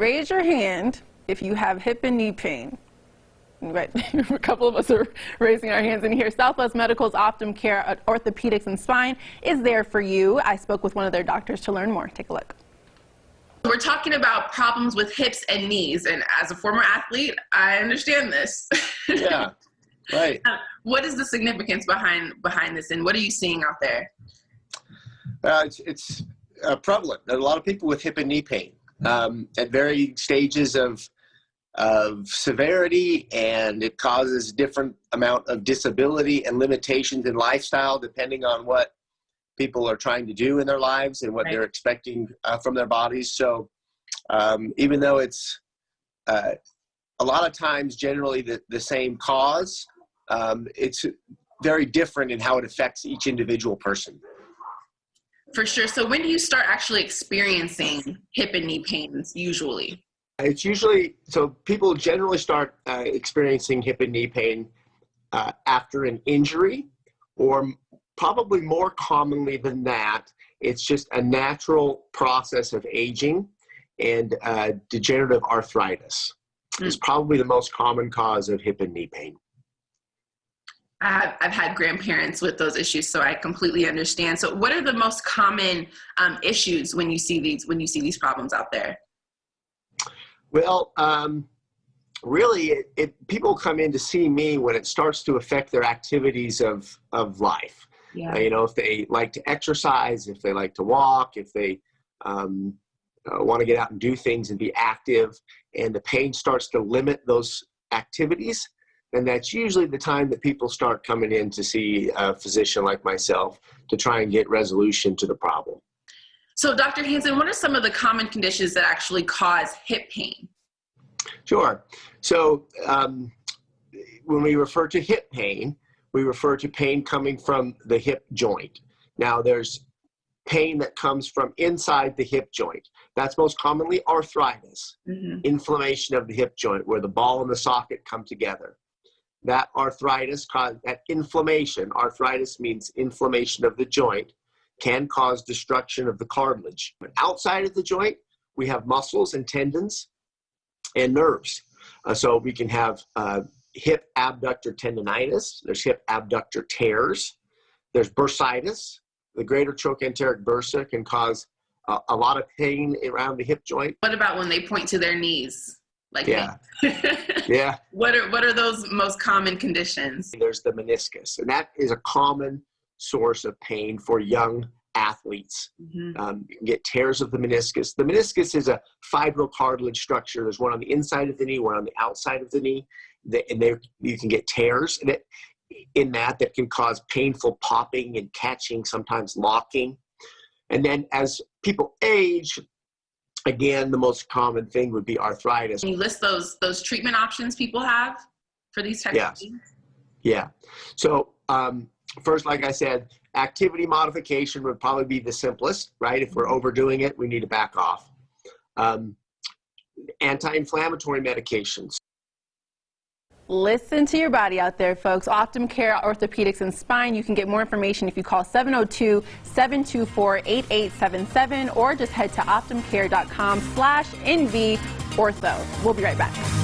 raise your hand if you have hip and knee pain. Right. A couple of us are raising our hands in here. Southwest Medical's Optum Care Orthopedics and Spine is there for you. I spoke with one of their doctors to learn more. Take a look. We're talking about problems with hips and knees, and as a former athlete, I understand this. Yeah, right. What is the significance behind this, and what are you seeing out there? It's prevalent. There are a lot of people with hip and knee pain at varying stages of severity, and it causes different amount of disability and limitations in lifestyle depending on what people are trying to do in their lives and what they're expecting from their bodies. So even though it's a lot of times generally the same cause, it's very different in how it affects each individual person. For sure. So when do you start actually experiencing hip and knee pains usually? It's usually, so people generally start experiencing hip and knee pain after an injury, or probably more commonly than that, it's just a natural process of aging, and degenerative arthritis is probably the most common cause of hip and knee pain. I've had grandparents with those issues, so I completely understand. So what are the most common issues when you see these problems out there? Well, really, people come in to see me when it starts to affect their activities of life. Yeah. You know, if they like to exercise, if they like to walk, if they want to get out and do things and be active, and the pain starts to limit those activities, then that's usually the time that people start coming in to see a physician like myself to try and get resolution to the problem. So Dr. Hansen, what are some of the common conditions that actually cause hip pain? Sure. So when we refer to hip pain, we refer to pain coming from the hip joint. Now there's pain that comes from inside the hip joint. That's most commonly arthritis, inflammation of the hip joint where the ball and the socket come together. That arthritis, that inflammation, arthritis means inflammation of the joint, can cause destruction of the cartilage. Outside of the joint, we have muscles and tendons and nerves. So we can have hip abductor tendonitis, there's hip abductor tears, there's bursitis. The greater trochanteric bursa can cause a lot of pain around the hip joint. What about when they point to their knees? Like yeah. Yeah. What are those most common conditions? There's the meniscus, and that is a common source of pain for young athletes. You can get tears of the meniscus. The meniscus is a fibrocartilage structure. There's one on the inside of the knee, one on the outside of the knee, and you can get tears in that can cause painful popping and catching, sometimes locking. And then as people age, again, the most common thing would be arthritis. Can you list those treatment options people have for these types of things? Yeah. So first, like I said, activity modification would probably be the simplest, right? If we're overdoing it, we need to back off. Anti-inflammatory medications. Listen to your body out there, folks. Optum Care Orthopedics and Spine. You can get more information if you call 702-724-8877 or just head to optumcare.com/NV Ortho. We'll be right back.